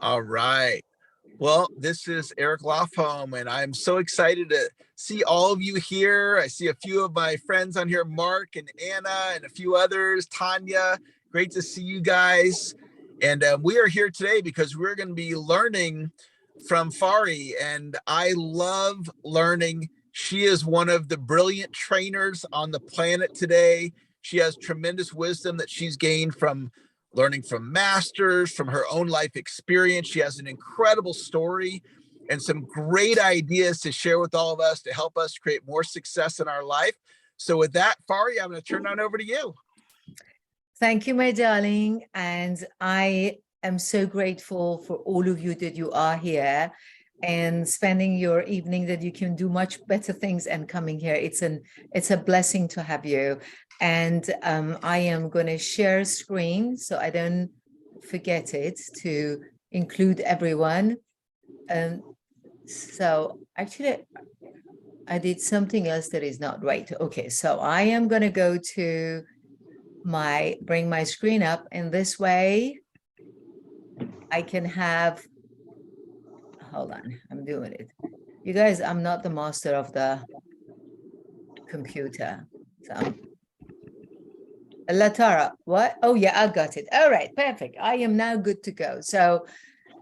All right. Well, this is Eric Lofholm, and I'm so excited to see all of you here. I see a few of my friends on here, Mark and Anna, and a few others, Tanya. Great to see you guys. And we are here today because we're going to be learning from Fari, and I love learning. She is one of the brilliant trainers on the planet today. She has tremendous wisdom that she's gained from learning from masters, from her own life experience. She has an incredible story and some great ideas to share with all of us to help us create more success in our life. So with that, Fari, I'm going to turn it over to you. Thank you, my darling. And I am so grateful for all of you that you are here and spending your evening, that you can do much better things and coming here. It's a blessing to have you. And I am going to share screen so I don't forget it to include everyone. So actually, I did something else that is not right. Okay, so I am going to go to bring my screen up, and this way I can have, hold on, I'm doing it. You guys, I'm not the master of the computer. So Latara, what? Oh yeah, I got it. All right, perfect. I am now good to go. So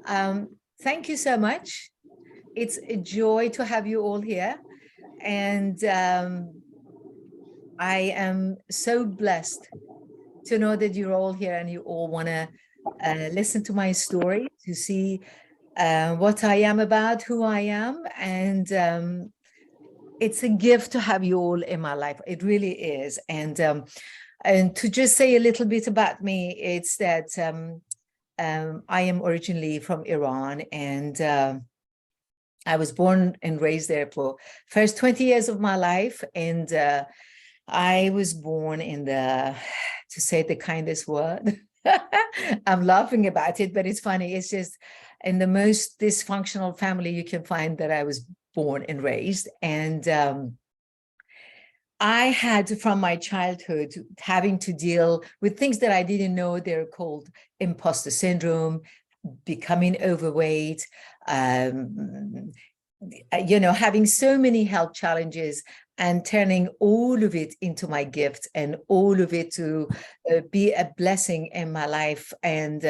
thank you so much. It's a joy to have you all here. And I am so blessed to know that you're all here and you all want to listen to my story, to see what I am about, who I am. And it's a gift to have you all in my life. It really is. And to just say a little bit about me, it's that I am originally from Iran, and I was born and raised there for first 20 years of my life. And I was born in to say the kindest word, I'm laughing about it, but it's funny. It's just in the most dysfunctional family you can find that I was born and raised. And I had, from my childhood, having to deal with things that I didn't know. They're called imposter syndrome, becoming overweight, having so many health challenges, and turning all of it into my gift and all of it to be a blessing in my life. And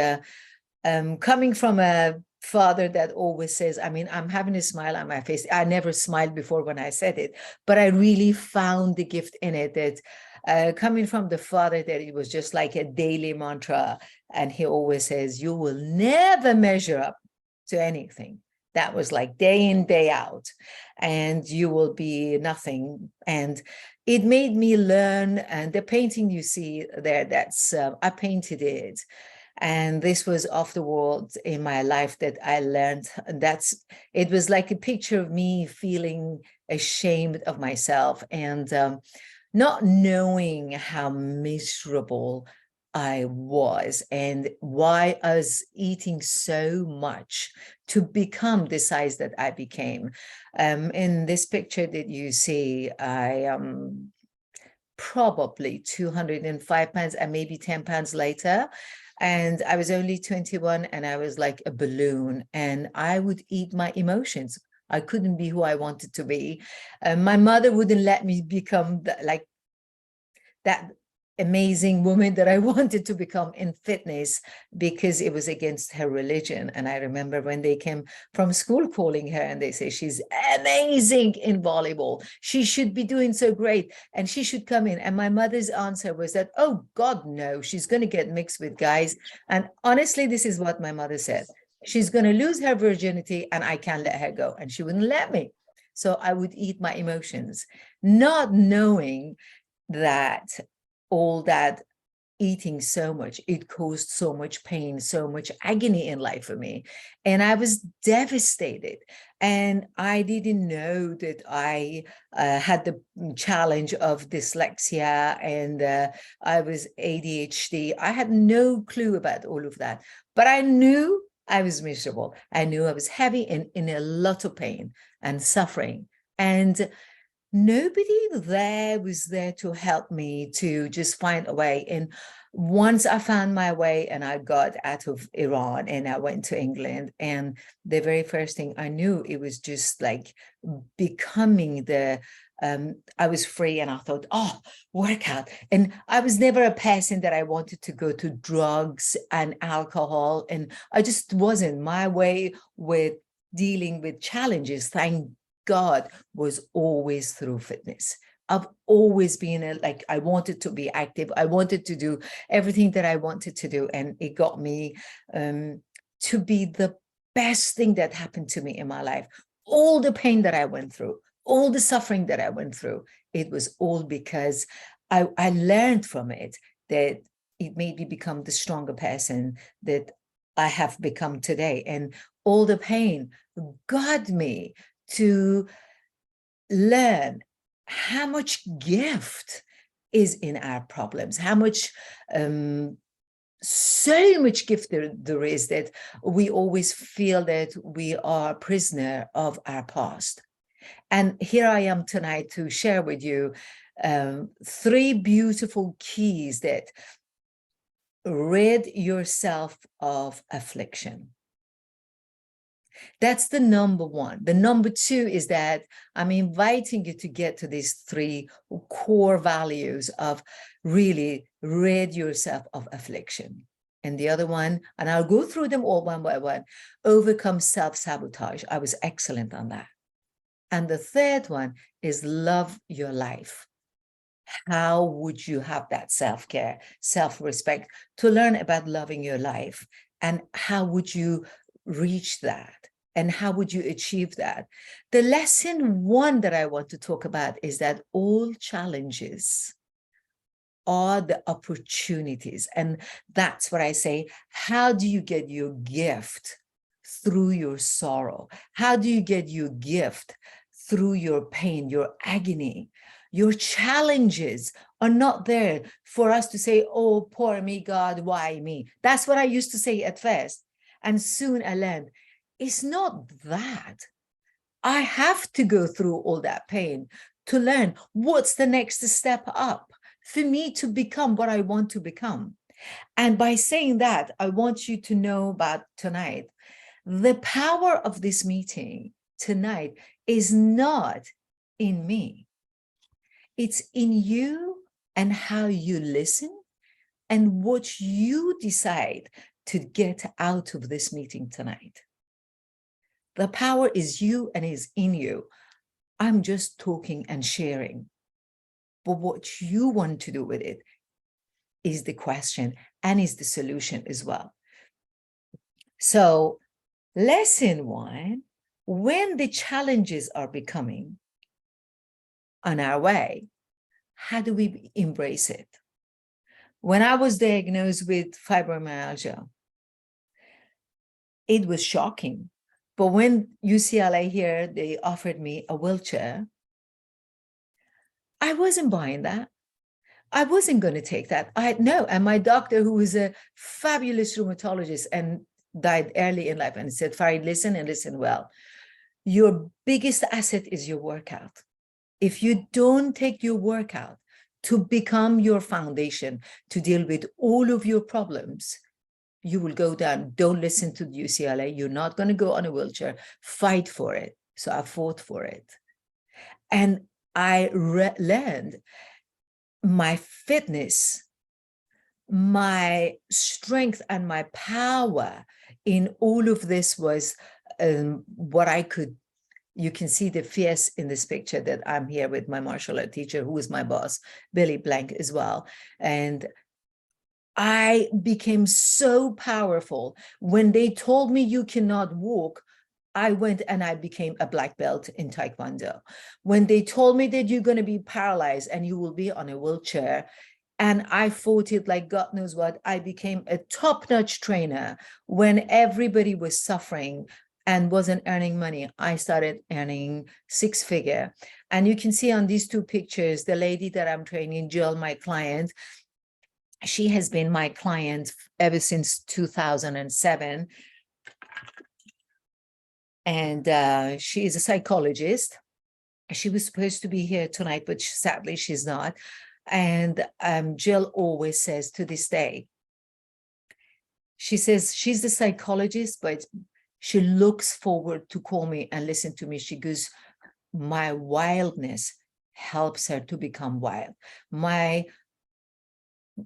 coming from a father that always says, I mean, I'm having a smile on my face. I never smiled before when I said it, but I really found the gift in it, that coming from the father, that it was just like a daily mantra. And he always says, you will never measure up to anything. That was like day in, day out, and you will be nothing. And it made me learn. And the painting you see there, that's I painted it. And this was off the world in my life that I learned. It was like a picture of me feeling ashamed of myself and not knowing how miserable I was and why I was eating so much to become the size that I became. In this picture that you see, I am probably 205 pounds and maybe 10 pounds later. And I was only 21 and I was like a balloon, and I would eat my emotions. I couldn't be who I wanted to be. My mother wouldn't let me become like that amazing woman that I wanted to become in fitness, because it was against her religion. And I remember when they came from school calling her and they say, she's amazing in volleyball. She should be doing so great and she should come in. And my mother's answer was that, oh God, no, she's going to get mixed with guys. And honestly, this is what my mother said. She's going to lose her virginity and I can't let her go. And she wouldn't let me. So I would eat my emotions, not knowing that all that eating so much, it caused so much pain, so much agony in life for me. And I was devastated. And I didn't know that I had the challenge of dyslexia and I was ADHD. I had no clue about all of that, but I knew I was miserable. I knew I was heavy and in a lot of pain and suffering. And nobody there was there to help me to just find a way. And once I found my way and I got out of Iran and I went to England, and the very first thing I knew, it was just like becoming I was free, and I thought, oh, workout. And I was never a person that I wanted to go to drugs and alcohol. And I just wasn't. My way with dealing with challenges, thank God, was always through fitness. I've always been like, I wanted to be active. I wanted to do everything that I wanted to do. And it got me to be the best thing that happened to me in my life. All the pain that I went through, all the suffering that I went through, it was all because I learned from it, that it made me become the stronger person that I have become today. And all the pain got me to learn how much gift is in our problems, how much so much gift there is, that we always feel that we are a prisoner of our past. And here I am tonight to share with you 3 beautiful keys that rid yourself of affliction. That's the number 1. The number 2 is that I'm inviting you to get to these 3 core values of really rid yourself of affliction. And the other one, and I'll go through them all one by one, overcome self-sabotage. I was excellent on that. And the third one is love your life. How would you have that self-care, self-respect to learn about loving your life? And how would you reach that? And how would you achieve that? The lesson 1 that I want to talk about is that all challenges are the opportunities. And that's what I say. How do you get your gift? Through your sorrow. How do you get your gift? Through your pain, your agony. Your challenges are not there for us to say, oh, poor me, God, why me? That's what I used to say at first. And soon I learned, it's not that. I have to go through all that pain to learn what's the next step up for me to become what I want to become. And by saying that, I want you to know about tonight, the power of this meeting tonight is not in me. It's in you and how you listen and what you decide to get out of this meeting tonight. The power is you and is in you. I'm just talking and sharing. But what you want to do with it is the question and is the solution as well. So lesson 1, when the challenges are becoming on our way, how do we embrace it? When I was diagnosed with fibromyalgia, it was shocking. But when UCLA here, they offered me a wheelchair, I wasn't buying that. I wasn't going to take that. No. And my doctor, who was a fabulous rheumatologist and died early in life, and said, Fari, listen and listen well. Your biggest asset is your workout. If you don't take your workout to become your foundation, to deal with all of your problems, you will go down. Don't listen to the UCLA. You're not going to go on a wheelchair. Fight for it. So I fought for it. And I learned my fitness, my strength, and my power in all of this was what I could. You can see the fierce in this picture that I'm here with my martial art teacher, who is my boss, Billy Blank, as well. And I became so powerful. When they told me you cannot walk, I went and I became a black belt in Taekwondo. When they told me that you're going to be paralyzed and you will be on a wheelchair, and I fought it like God knows what, I became a top-notch trainer. When everybody was suffering and wasn't earning money, I started earning 6-figure. And you can see on these 2 pictures, the lady that I'm training, Jill, my client, she has been my client ever since 2007. And she is a psychologist. She was supposed to be here tonight, but sadly she's not. And Jill always says to this day, she says she's a psychologist, but she looks forward to call me and listen to me. She goes, my wildness helps her to become wild. My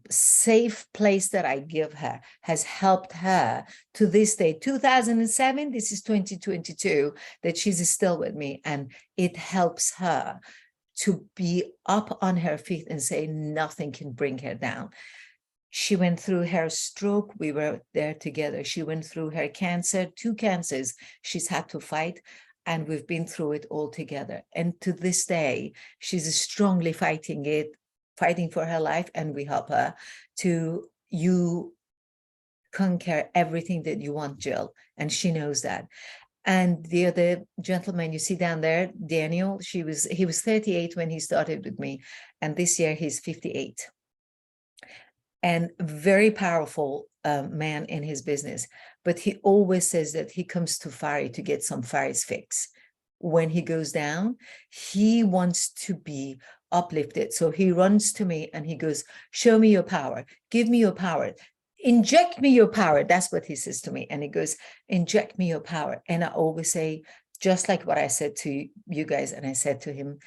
safe place that I give her has helped her to this day. 2007, this is 2022, that she's still with me, and it helps her to be up on her feet and say nothing can bring her down. She went through her stroke. We were there together. She went through her cancer, 2 cancers she's had to fight, and we've been through it all together. And to this day, she's strongly fighting for her life, and we help her to, you conquer everything that you want, Jill, and she knows that. And the other gentleman you see down there, Daniel, he was 38 when he started with me, and this year he's 58. And very powerful man in his business. But he always says that he comes to Fari to get some Fari's fix. When he goes down, he wants to be uplifted. So he runs to me and he goes, show me your power, give me your power, inject me your power. That's what he says to me. And he goes, inject me your power. And I always say, just like what I said to you guys, and I said to him,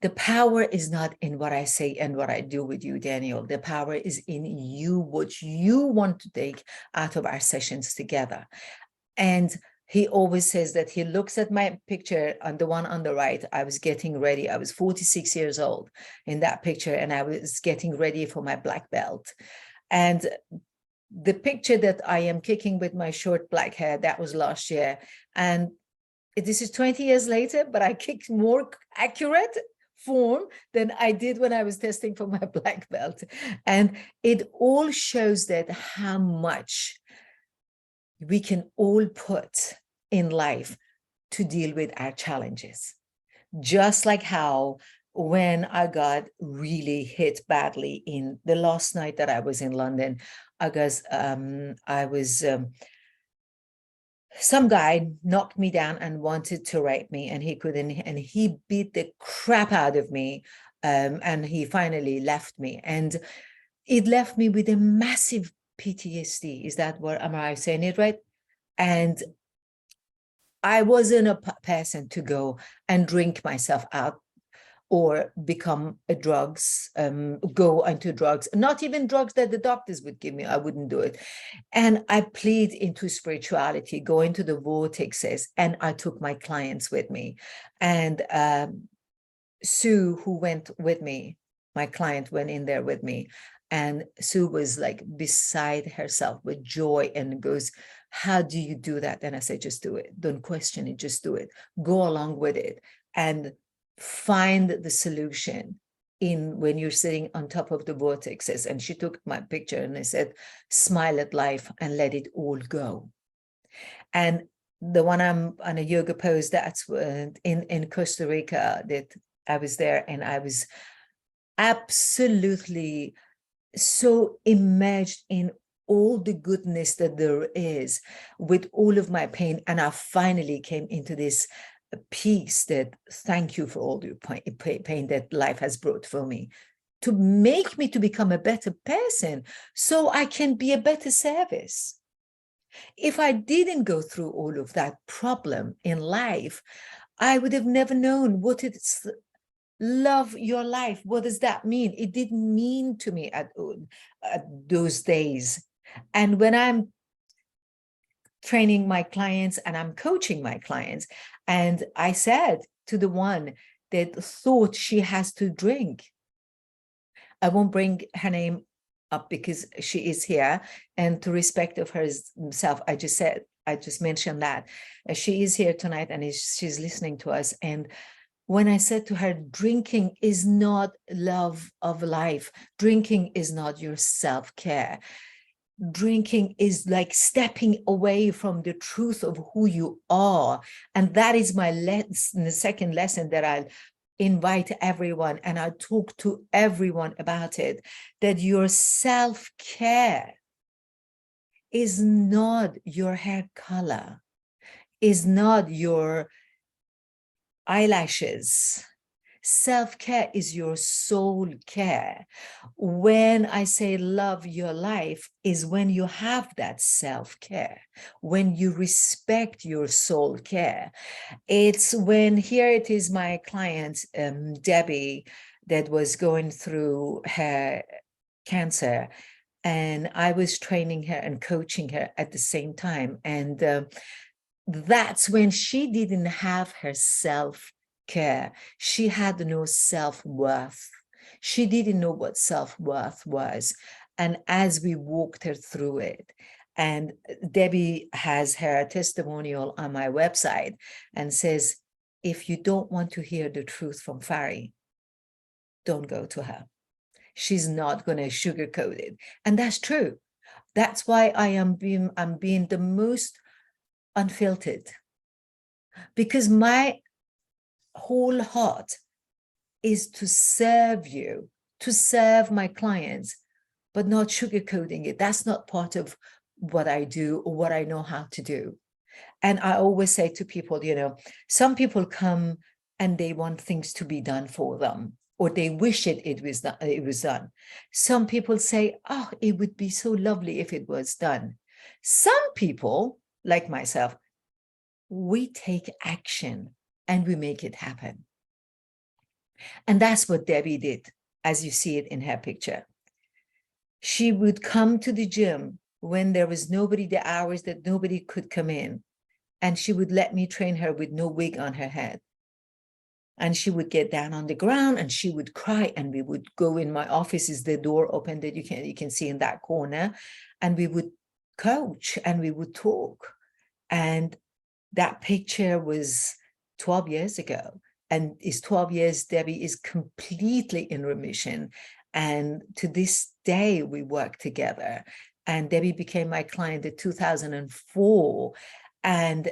the power is not in what I say and what I do with you, Daniel. The power is in you, what you want to take out of our sessions together. And he always says that he looks at my picture on the one on the right. I was getting ready. I was 46 years old in that picture, and I was getting ready for my black belt. And the picture that I am kicking with my short black hair, that was last year. And this is 20 years later, but I kicked more accurate form than I did when I was testing for my black belt. And it all shows that how much we can all put in life to deal with our challenges. Just like how when I got really hit badly in the last night that I was in London, some guy knocked me down and wanted to rape me, and he couldn't, and he beat the crap out of me, and he finally left me, and it left me with a massive PTSD. Is that what, am I saying it right? And I wasn't a person to go and drink myself out or become a go into drugs, not even drugs that the doctors would give me. I wouldn't do it. And I plead into spirituality, go into the vortexes, and I took my clients with me. And Sue, who went with me, my client went in there with me, and Sue was like beside herself with joy and goes, how do you do that? And I said, just do it. Don't question it, just do it. Go along with it and find the solution in when you're sitting on top of the vortexes. And she took my picture and I said, smile at life and let it all go. And the one I'm on a yoga pose, that's in Costa Rica, that I was there, and I was absolutely so immersed in all the goodness that there is with all of my pain. And I finally came into this peace that thank you for all the pain that life has brought for me to make me to become a better person so I can be a better service. If I didn't go through all of that problem in life, I would have never known what it's love your life. What does that mean? It didn't mean to me at those days. And when I'm training my clients and I'm coaching my clients, and I said to the one that thought she has to drink, I won't bring her name up because she is here, and to respect of herself, I just mentioned that she is here tonight and she's listening to us. And when I said to her, drinking is not love of life, drinking is not your self-care, drinking is like stepping away from the truth of who you are. And that is my lesson, the second lesson that I'll invite everyone, and I talk to everyone about it, that your self-care is not your hair color, is not your eyelashes, Self-care is your soul care. When I say love your life is when you have that self-care, when you respect your soul care. It's when, here it is, my client, Debbie, that was going through her cancer, and I was training her and coaching her at the same time. And that's when she didn't have her self-care. She had no self-worth. She didn't know what self-worth was. And as we walked her through it, and Debbie has her testimonial on my website and says, if you don't want to hear the truth from Fari, don't go to her. She's not going to sugarcoat it. And that's true. That's why I'm being the most unfiltered, because my whole heart is to serve you, to serve my clients, but not sugarcoating it. That's not part of what I do or what I know how to do. And I always say to people, you know, some people come and they want things to be done for them, or they wish it was done. Some people say, oh, it would be so lovely if it was done. Some people, like myself, we take action and we make it happen. And that's what Debbie did, as you see it in her picture. She would come to the gym when there was nobody, the hours that nobody could come in, and she would let me train her with no wig on her head. And she would get down on the ground and she would cry, and we would go in my office, is the door open that you can see in that corner, and we would coach and we would talk. And that picture was 12 years ago, and is 12 years. Debbie is completely in remission, and to this day we work together. And Debbie became my client in 2004, and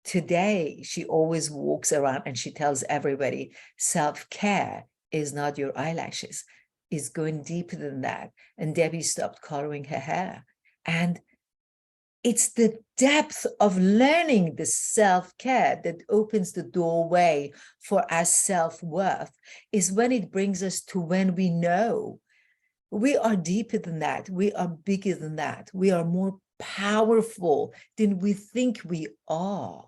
today she always walks around and she tells everybody, self-care is not your eyelashes, is going deeper than that. And Debbie stopped coloring her hair. And it's the depth of learning the self-care that opens the doorway for our self-worth, is when it brings us to when we know we are deeper than that. We are bigger than that. We are more powerful than we think we are.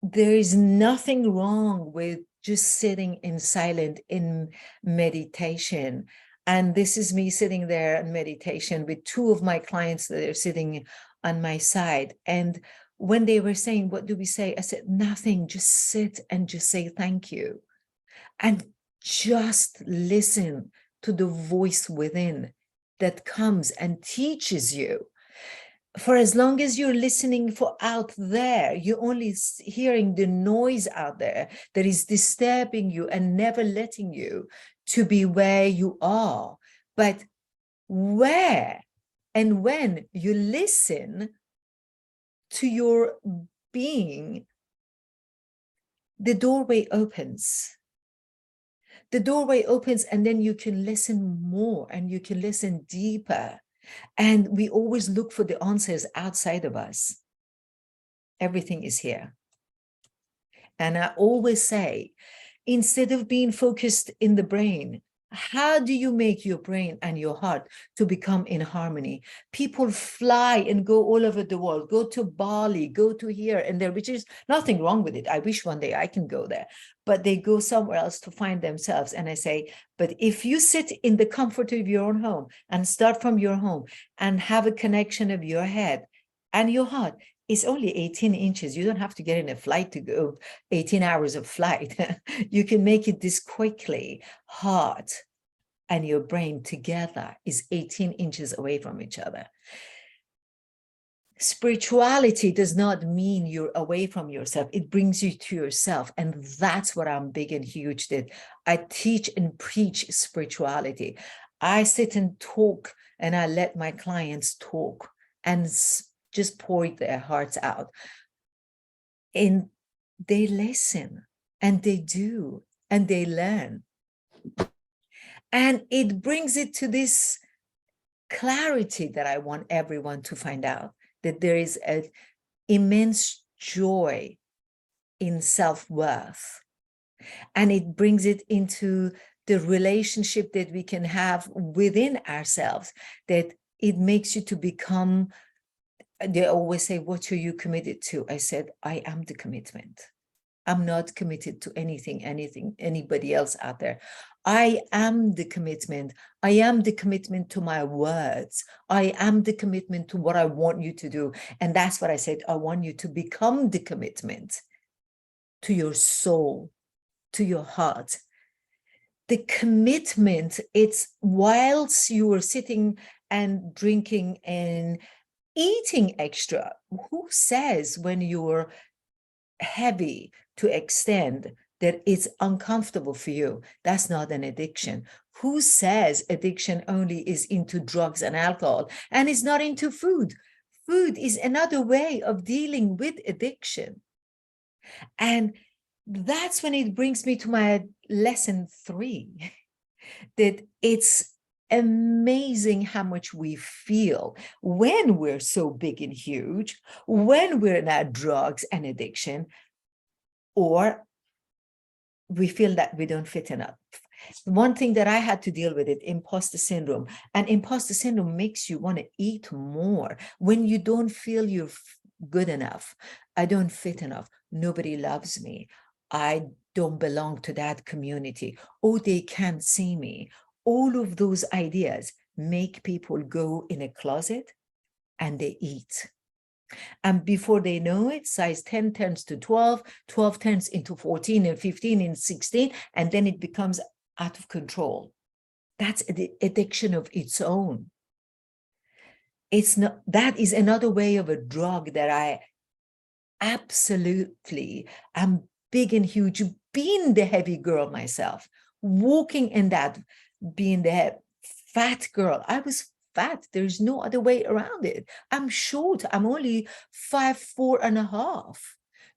There is nothing wrong with just sitting in silent in meditation. And this is me sitting there in meditation with two of my clients that are sitting on my side. And when they were saying, what do we say? I said, nothing, just sit and just say thank you. And just listen to the voice within that comes and teaches you. For as long as you're listening for out there, you're only hearing the noise out there that is disturbing you and never letting you to be where you are. But where and when you listen to your being, the doorway opens. The doorway opens, and then you can listen more and you can listen deeper. And we always look for the answers outside of us. Everything is here. And I always say, instead of being focused in the brain, how do you make your brain and your heart to become in harmony? People fly and go all over the world, go to Bali, go to here and there, which is nothing wrong with it. I wish one day I can go there, but they go somewhere else to find themselves. And I say, but if you sit in the comfort of your own home and start from your home and have a connection of your head and your heart, it's only 18 inches. You don't have to get in a flight to go 18 hours of flight. You can make it this quickly. Heart and your brain together is 18 inches away from each other. Spirituality does not mean you're away from yourself. It brings you to yourself. And that's what I'm big and huge that I teach and preach spirituality. I sit and talk and I let my clients talk and just pour their hearts out. And they listen and they do and they learn. And it brings it to this clarity that I want everyone to find out, that there is an immense joy in self-worth. And it brings it into the relationship that we can have within ourselves, that it makes you to become, they always say, what are you committed to? I said, I am the commitment. I'm not committed to anything, anybody else out there. I am the commitment. I am the commitment to my words. I am the commitment to what I want you to do. And that's what I said. I want you to become the commitment to your soul, to your heart. The commitment, it's whilst you are sitting and drinking and eating extra. Who says when you're heavy to extend that it's uncomfortable for you? That's not an addiction. Who says addiction only is into drugs and alcohol and is not into food? Food is another way of dealing with addiction. And that's when it brings me to my lesson 3, that it's amazing how much we feel when we're so big and huge, when we're in our drugs and addiction, or we feel that we don't fit enough. One thing that I had to deal with it, imposter syndrome. And imposter syndrome makes you want to eat more when you don't feel you're good enough. I don't fit enough. Nobody loves me. I don't belong to that community. Oh, they can't see me. All of those ideas make people go in a closet and they eat. And before they know it, size 10 turns to 12, 12 turns into 14 and 15 and 16, and then it becomes out of control. That's the addiction of its own. It's not, that is another way of a drug that I absolutely am big and huge, being the heavy girl myself, walking in that, being the fat girl. I was fat. There's no other way around it. I'm short. I'm only 5'4.5".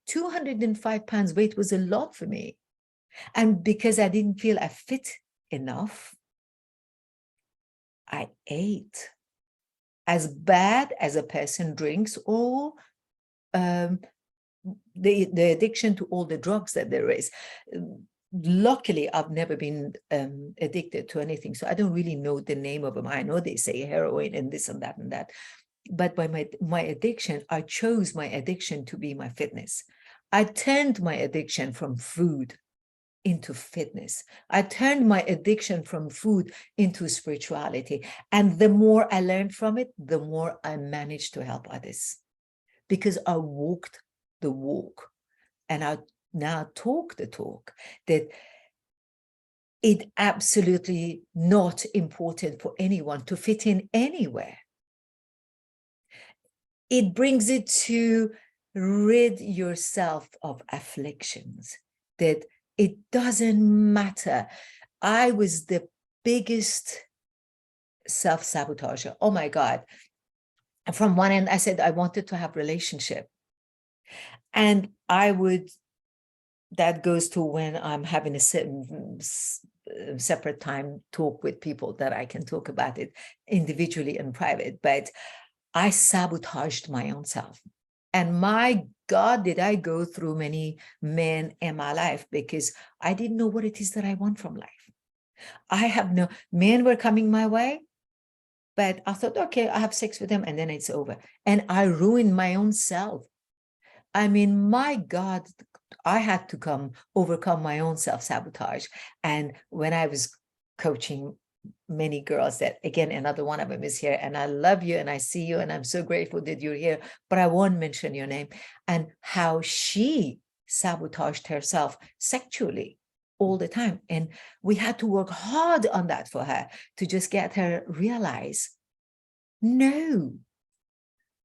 205 pounds weight was a lot for me. And because I didn't feel I fit enough, I ate. As bad as a person drinks, or the addiction to all the drugs that there is. Luckily, I've never been addicted to anything, so I don't really know the name of them. I know they say heroin and this and that and that. But by my addiction, I chose my addiction to be my fitness. I turned my addiction from food into fitness. I turned my addiction from food into spirituality. And the more I learned from it, the more I managed to help others, because I walked the walk and I now talk the talk, that it absolutely not important for anyone to fit in anywhere. It brings it to rid yourself of afflictions, that it doesn't matter. I was the biggest self-sabotager. Oh my God. From one end, I said I wanted to have relationship. And I would, that goes to when I'm having a separate time talk with people that I can talk about it individually and private, but I sabotaged my own self. And my God, did I go through many men in my life, because I didn't know what it is that I want from life. I have no, men were coming my way, but I thought, okay, I have sex with them and then it's over. And I ruined my own self. I mean, my God, I had to overcome my own self-sabotage. And when I was coaching many girls, that again, another one of them is here, and I love you and I see you and I'm so grateful that you're here, but I won't mention your name, and how she sabotaged herself sexually all the time. And we had to work hard on that for her, to just get her realize, no,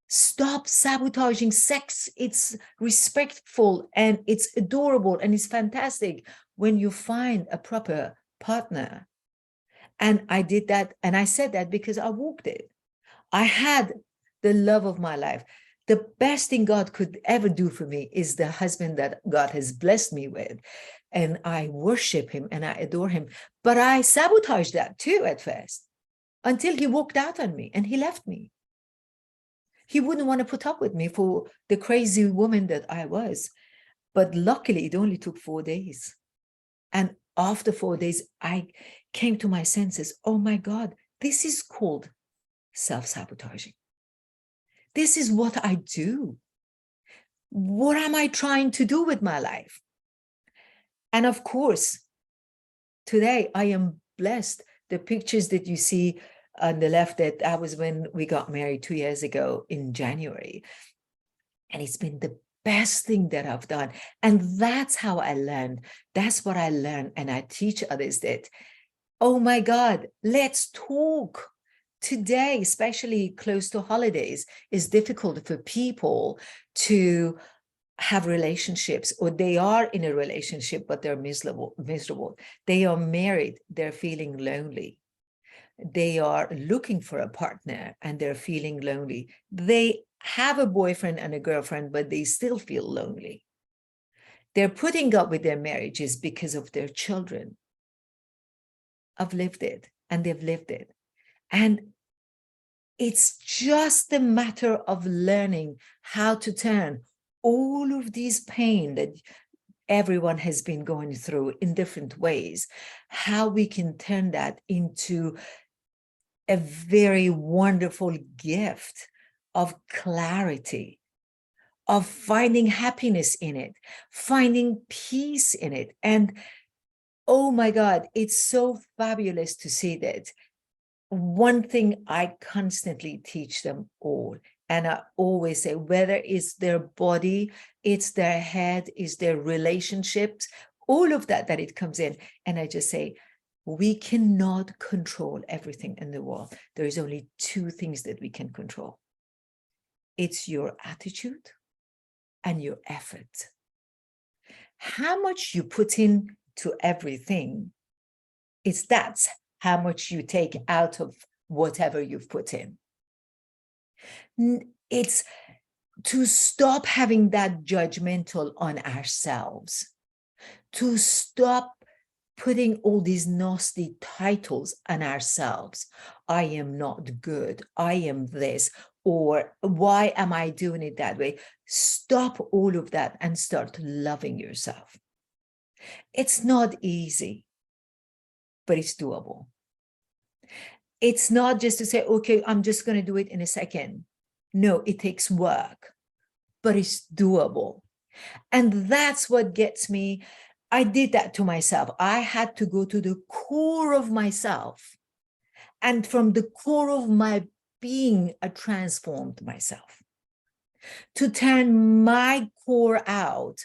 stop sabotaging sex. It's respectful and it's adorable and it's fantastic when you find a proper partner. And I did that, and I said that because I walked it. I had the love of my life. The best thing God could ever do for me is the husband that God has blessed me with. And I worship him and I adore him. But I sabotaged that too at first, until he walked out on me and he left me. He wouldn't want to put up with me for the crazy woman that I was. But luckily, it only took 4 days. And after 4 days, I came to my senses. Oh my God, this is called self-sabotaging. This is what I do. What am I trying to do with my life? And of course, today I am blessed. The pictures that you see on the left, that was when we got married 2 years ago in January. And it's been the best thing that I've done. And that's how I learned. That's what I learned. And I teach others that, oh my God, let's talk. Today, especially close to holidays, is difficult for people to have relationships, or they are in a relationship, but they're miserable. They are married, they're feeling lonely. They are looking for a partner and they're feeling lonely. They have a boyfriend and a girlfriend, but they still feel lonely. They're putting up with their marriages because of their children. I've lived it, and they've lived it. And it's just a matter of learning how to turn all of these pain that everyone has been going through in different ways, how we can turn that into a very wonderful gift of clarity, of finding happiness in it, finding peace in it. And oh my God, it's so fabulous to see that. One thing I constantly teach them all, and I always say, whether it's their body, it's their head, it's their relationships, all of that it comes in. And I just say, we cannot control everything in the world. There is only two things that we can control. It's your attitude and your effort. How much you put in to everything, that's how much you take out of whatever you've put in. It's to stop having that judgmental on ourselves, to stop putting all these nasty titles on ourselves. I am not good. I am this. Or why am I doing it that way? Stop all of that and start loving yourself. It's not easy, but it's doable. It's not just to say, okay, I'm just going to do it in a second. No, it takes work, but it's doable. And that's what gets me. I did that to myself. I had to go to the core of myself. And from the core of my being, I transformed myself. To turn my core out,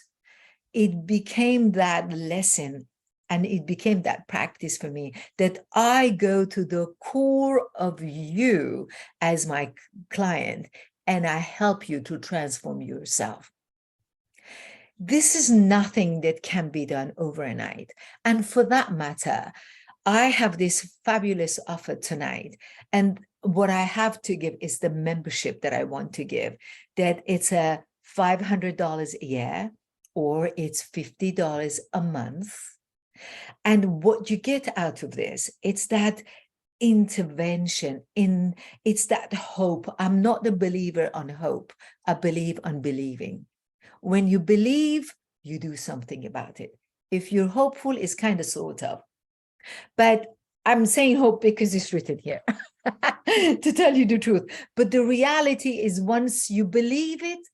it became that lesson. And it became that practice for me, that I go to the core of you as my client, and I help you to transform yourself. This is nothing that can be done overnight. And for that matter, I have this fabulous offer tonight. And what I have to give is the membership that I want to give, that it's a $500 a year, or it's $50 a month. And what you get out of this, it's that intervention, it's that hope. I'm not a believer on hope. I believe on believing. When you believe, you do something about it. If you're hopeful, it's kind of sort of. But I'm saying hope because it's written here, to tell you the truth. But the reality is, once you believe it,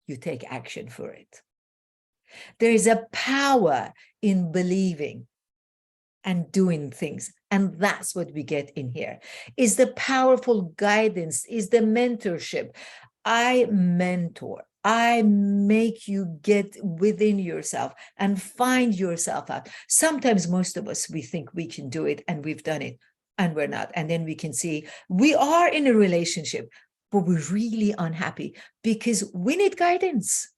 you take action for it. There is a power in believing and doing things. And that's what we get in here, is the powerful guidance, is the mentorship. I mentor. I make you get within yourself and find yourself out. Sometimes most of us, we think we can do it, and we've done it, and we're not. And then we can see we are in a relationship, but we're really unhappy because we need guidance.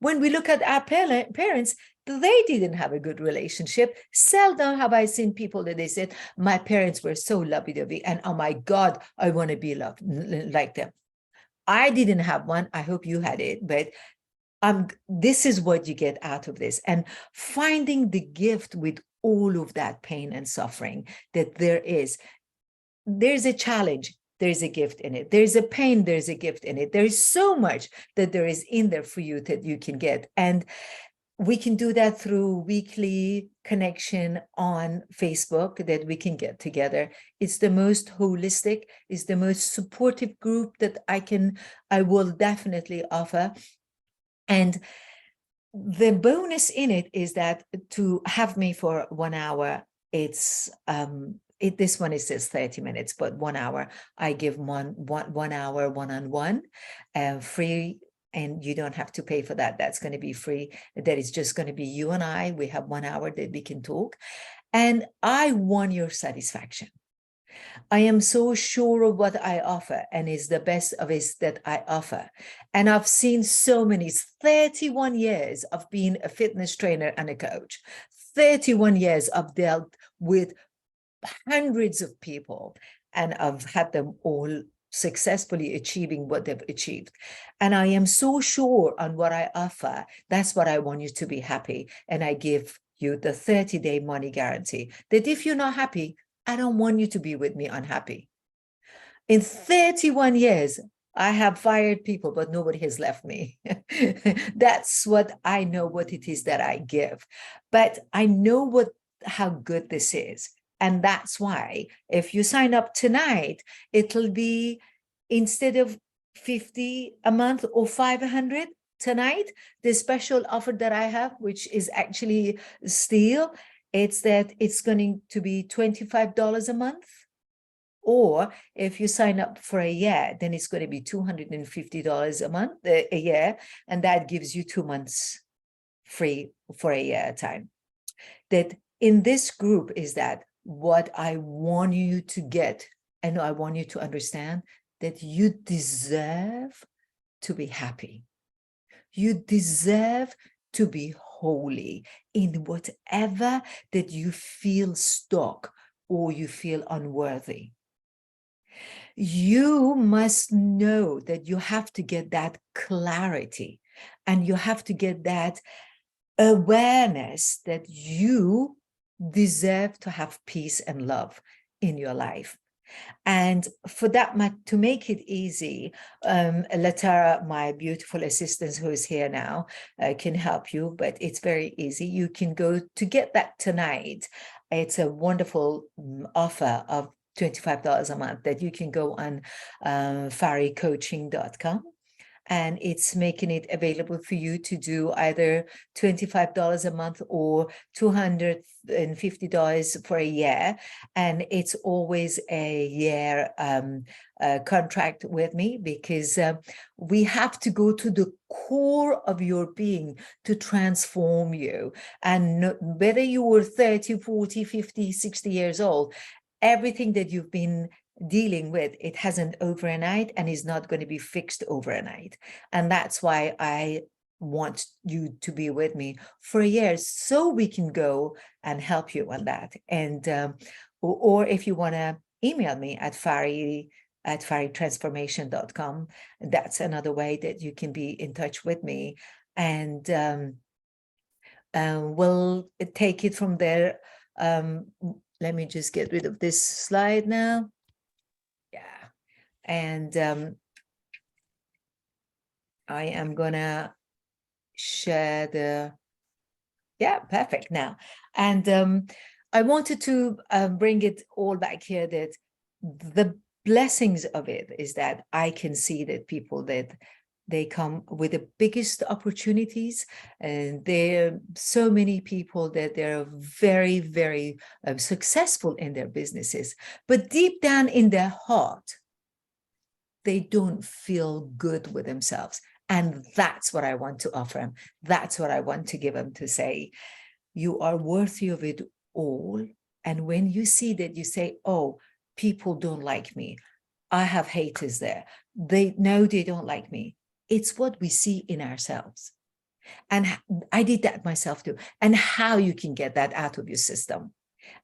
When we look at our parents, they didn't have a good relationship. Seldom have I seen people that they said, my parents were so lovey-dovey, and oh my God, I want to be loved like them. I didn't have one. I hope you had it, but this is what you get out of this. And finding the gift with all of that pain and suffering that there's a challenge. There's a gift in it. There's a pain. There's a gift in it. There is so much that there is in there for you that you can get. And we can do that through weekly connection on Facebook that we can get together. It's the most holistic, it's the most supportive group that I will definitely offer. And the bonus in it is that to have me for 1 hour, it's this one, it says 30 minutes, but 1 hour, I give one hour one-on-one, free, and you don't have to pay for that. That's going to be free. That is just going to be you and I. We have 1 hour that we can talk. And I want your satisfaction. I am so sure of what I offer, and it's the best of it that I offer. And I've seen so many, 31 years of being a fitness trainer and a coach, 31 years I've dealt with hundreds of people, and I've had them all successfully achieving what they've achieved. And I am so sure on what I offer. That's what I want you to be happy. And I give you the 30-day money guarantee that if you're not happy, I don't want you to be with me unhappy. In 31 years, I have fired people, but nobody has left me. That's what I know, what it is that I give. But I know how good this is. And that's why if you sign up tonight, it'll be, instead of 50 a month or 500 tonight, the special offer that I have, which is actually still, it's that it's going to be $25 a month. Or if you sign up for a year, then it's going to be $250 a month, a year, and that gives you 2 months free for a year time. That in this group is that what I want you to get, and I want you to understand that you deserve to be happy. You deserve to be holy in whatever that you feel stuck or you feel unworthy. You must know that you have to get that clarity, and you have to get that awareness that you deserve to have peace and love in your life. And for that, to make it easy, Latara, my beautiful assistant who is here now, can help you, but it's very easy. You can go to get that tonight. It's a wonderful offer of $25 a month that you can go on faricoaching.com. And it's making it available for you to do either $25 a month or $250 for a year. And it's always a year contract with me, because we have to go to the core of your being to transform you. And whether you were 30, 40, 50, 60 years old, everything that you've been dealing with, it hasn't overnight and is not going to be fixed overnight. And that's why I want you to be with me for a year, so we can go and help you on that. And or if you want to email me at faritransformation.com, that's another way that you can be in touch with me. And we'll take it from there. Let me just get rid of this slide now. Yeah. And I am gonna share yeah, perfect now. And I wanted to bring it all back here, that the blessings of it is that I can see that people that they come with the biggest opportunities, and there are so many people that they're very, very successful in their businesses, but deep down in their heart, they don't feel good with themselves. And that's what I want to offer them. That's what I want to give them, to say, you are worthy of it all. And when you see that, you say, oh, people don't like me. I have haters there. They don't like me. It's what we see in ourselves. And I did that myself too. And how you can get that out of your system,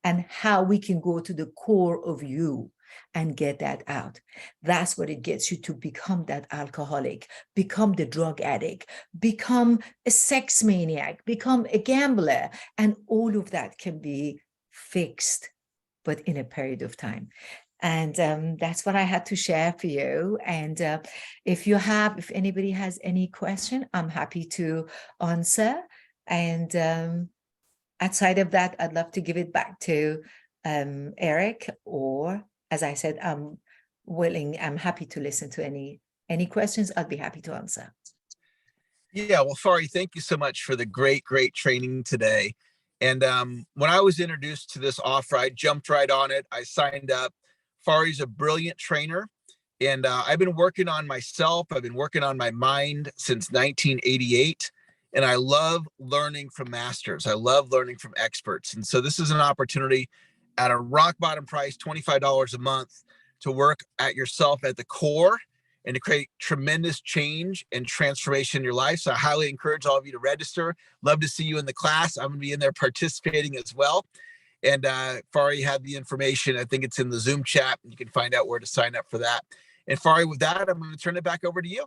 and how we can go to the core of you and get that out. That's what it gets you to become that alcoholic, become the drug addict, become a sex maniac, become a gambler. And all of that can be fixed, but in a period of time. And that's what I had to share for you. And if anybody has any question, I'm happy to answer. And outside of that, I'd love to give it back to Eric, or as I said, I'm happy to listen to any questions. I'd be happy to answer. Yeah, well, Fari, thank you so much for the great training today. And when I was introduced to this offer, I jumped right on it. I signed up. Fari's a brilliant trainer. And I've been working on myself. I've been working on my mind since 1988. And I love learning from masters. I love learning from experts. And so this is an opportunity at a rock bottom price, $25 a month, to work at yourself at the core and to create tremendous change and transformation in your life. So I highly encourage all of you to register. Love to see you in the class. I'm going to be in there participating as well. And Fari had the information. I think it's in the Zoom chat. You can find out where to sign up for that. And Fari, with that, I'm going to turn it back over to you.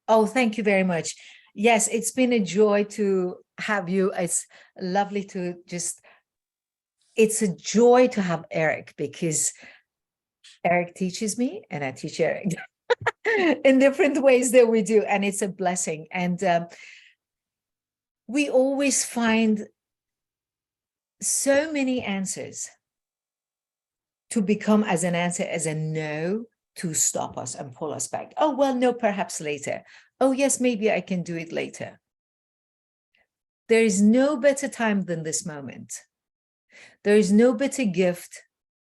Oh, thank you very much. Yes, it's been a joy to have you. It's lovely to it's a joy to have Eric, because Eric teaches me and I teach Eric in different ways that we do. And it's a blessing. And we always find so many answers to become as an answer as a no, to stop us and pull us back. Oh, well, no, perhaps later. Oh, yes, maybe I can do it later. There is no better time than this moment. There is no better gift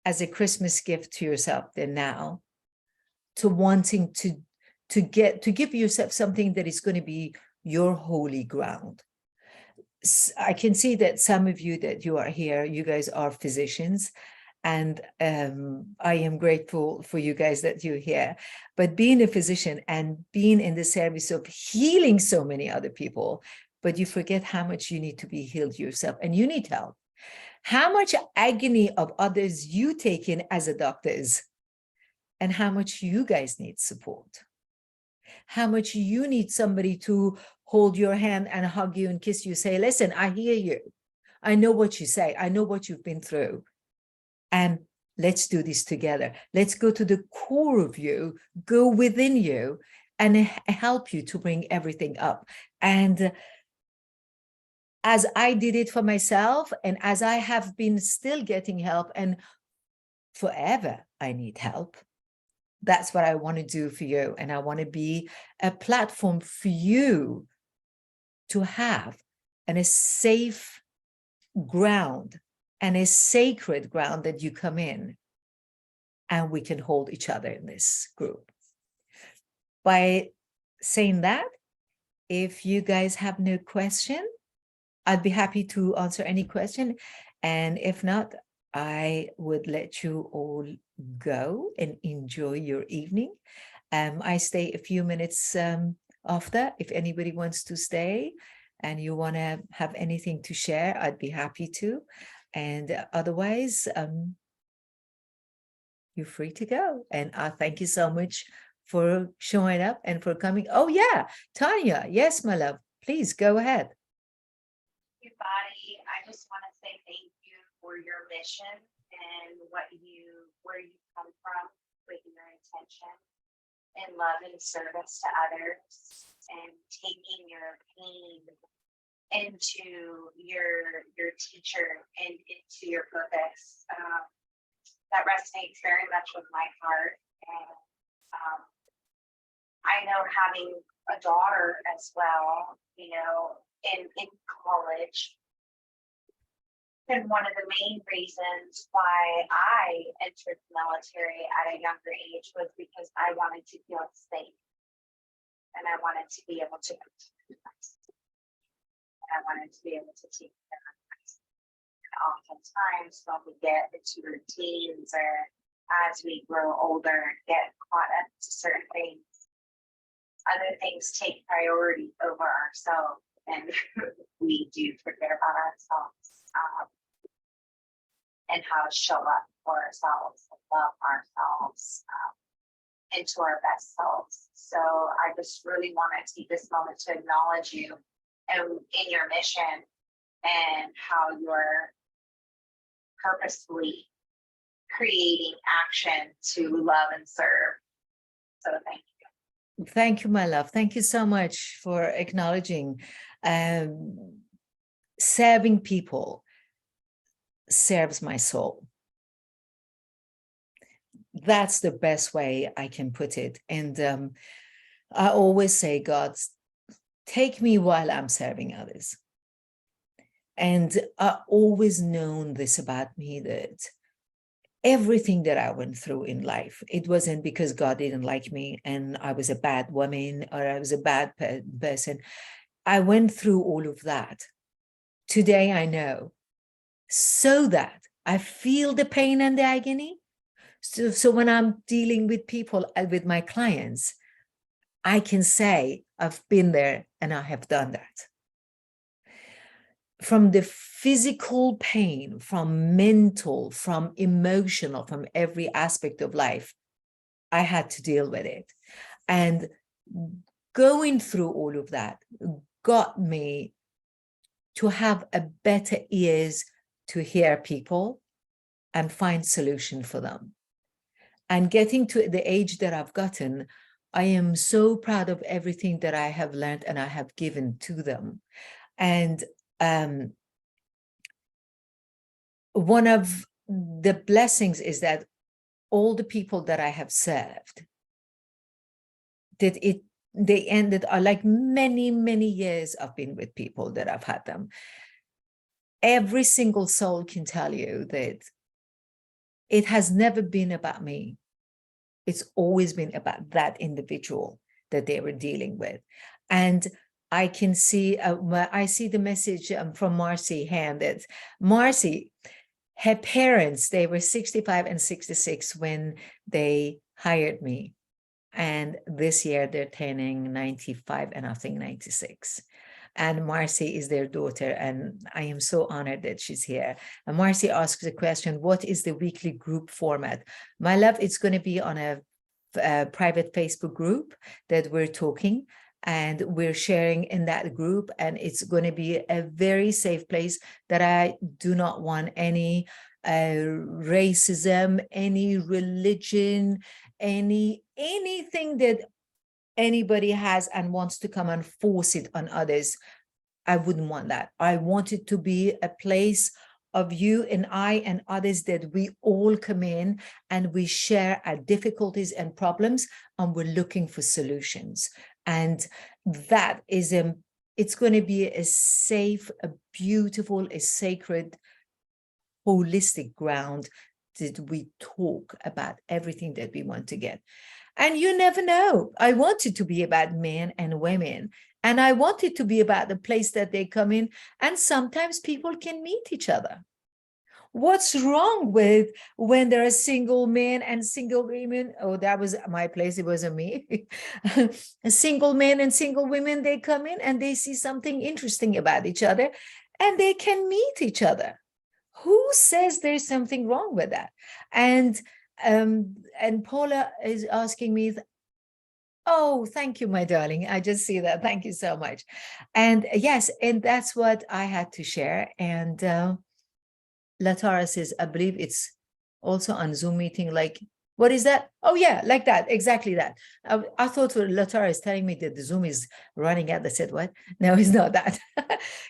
as a Christmas gift to yourself than now, to wanting to give yourself something that is going to be your holy ground. I can see that some of you that you are here, you guys are physicians, and I am grateful for you guys that you're here. But being a physician and being in the service of healing so many other people, but you forget how much you need to be healed yourself, and you need help. How much agony of others you take in as a doctors, and how much you guys need support. How much you need somebody to hold your hand and hug you and kiss you, say, listen, I hear you. I know what you say. I know what you've been through. And let's do this together. Let's go to the core of you, go within you, and help you to bring everything up. And as I did it for myself, and as I have been still getting help, and forever I need help, that's what I want to do for you. And I want to be a platform for you to have, and a safe ground and a sacred ground that you come in, and we can hold each other in this group. By saying that, if you guys have no question, I'd be happy to answer any question. And if not, I would let you all go and enjoy your evening. I stay a few minutes after. If anybody wants to stay and you want to have anything to share, I'd be happy to. And otherwise, you're free to go. And thank you so much for showing up and for coming. Oh, yeah, Tanya. Yes, my love. Please go ahead. Fari, I just want to say thank you for your mission and where you come from with your intention and love and service to others, and taking your pain into your teacher and into your purpose. That resonates very much with my heart. And I know, having a daughter as well, in college, and one of the main reasons why I entered the military at a younger age was because I wanted to feel safe, and I wanted to be able to protect myself, and I wanted to be able to take care of myself. And oftentimes, when we get into routines, or as we grow older, get caught up to certain things, other things take priority over ourselves, and we do forget about ourselves, and how to show up for ourselves and love ourselves into our best selves. So I just really want to take this moment to acknowledge you and in your mission, and how you're purposefully creating action to love and serve. So thank you. Thank you, my love. Thank you so much for acknowledging. serving people serves my soul. That's the best way I can put it. And I always say, God, take me while I'm serving others. And I always known this about me, that everything that I went through in life, it wasn't because God didn't like me and I was a bad woman or I was a bad person. I went through all of that. Today I know, so that I feel the pain and the agony. So when I'm dealing with people, with my clients, I can say I've been there and I have done that. From the physical pain, from mental, from emotional, from every aspect of life, I had to deal with it. And going through all of that got me to have a better ears to hear people and find solution for them. And getting to the age that I've gotten, I am so proud of everything that I have learned and I have given to them. And one of the blessings is that all the people that I have served, they ended like many years I've been with people that I've had them. Every single soul can tell you that it has never been about me. It's always been about that individual that they were dealing with. And I can see, I see the message from Marcy Hand, that Marcy, her parents, they were 65 and 66 when they hired me. And this year they're turning 95 and I think 96. And Marcy is their daughter, and I am so honored that she's here. And Marcy asks the question, what is the weekly group format? My love, it's going to be on a private Facebook group that we're talking, and we're sharing in that group, and it's going to be a very safe place that I do not want any racism, any religion, anything that anybody has and wants to come and force it on others. I wouldn't want that. I want it to be a place of you and I and others that we all come in and we share our difficulties and problems, and we're looking for solutions. And that is it's going to be a safe, a beautiful, a sacred, holistic ground that we talk about everything that we want to get. And you never know. I want it to be about men and women. And I want it to be about the place that they come in. And sometimes people can meet each other. What's wrong with when there are single men and single women? Oh, that was my place. It wasn't me. Single men and single women, they come in and they see something interesting about each other and they can meet each other. Who says there's something wrong with that? And Paula is asking me, oh, thank you, my darling. I just see that. Thank you so much. And yes, and that's what I had to share. And Latara says, I believe it's also on Zoom meeting. Like, what is that? Oh, yeah, like that. Exactly that. I thought Latara is telling me that the Zoom is running out. I said, what? No, it's not that.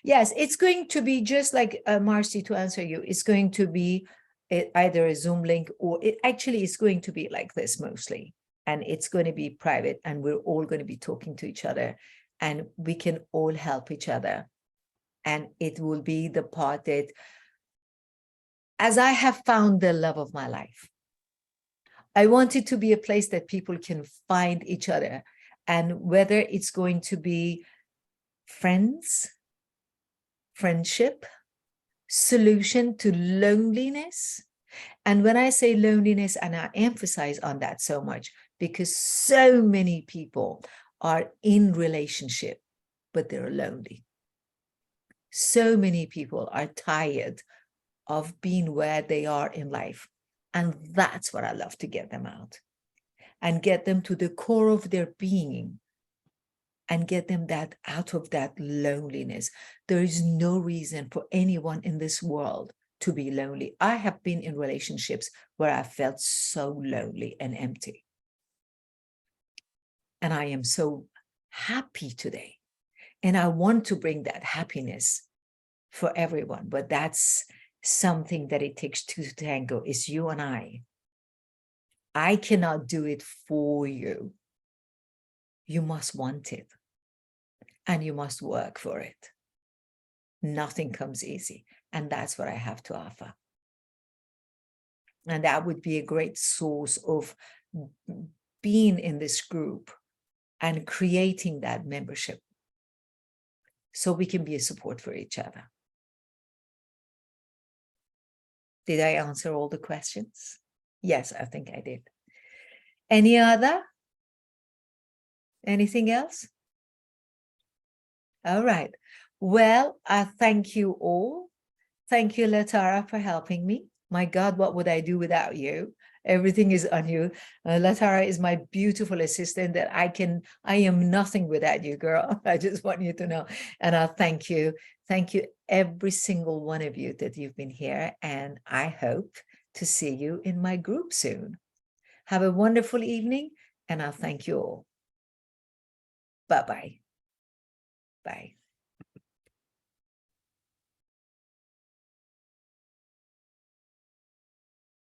Yes, it's going to be just like Marcy, to answer you. It's going to be either a Zoom link, or it actually is going to be like this mostly. And it's going to be private, and we're all going to be talking to each other, and we can all help each other. And it will be the part that, as I have found the love of my life, I want it to be a place that people can find each other. And whether it's going to be friends, friendship, solution to loneliness. And when I say loneliness, and I emphasize on that so much, because so many people are in relationship, but they're lonely. So many people are tired of being where they are in life. And that's what I love to get them out and get them to the core of their being and get them that out of that loneliness. There is no reason for anyone in this world to be lonely. I have been in relationships where I felt so lonely and empty. And I am so happy today. And I want to bring that happiness for everyone, but that's something that it takes two to tango. It's you and I. I cannot do it for you. You must want it, and you must work for it. Nothing comes easy, and that's what I have to offer. And that would be a great source of being in this group and creating that membership so we can be a support for each other. Did I answer all the questions? Yes, I think I did. Any other? Anything else? All right. Well, I thank you all. Thank you, Latara, for helping me. My God, what would I do without you? Everything is on you. Latara is my beautiful assistant that I am nothing without you, girl. I just want you to know. And I thank you. Thank you, every single one of you that you've been here. And I hope to see you in my group soon. Have a wonderful evening, and I'll thank you all. Bye-bye. Bye.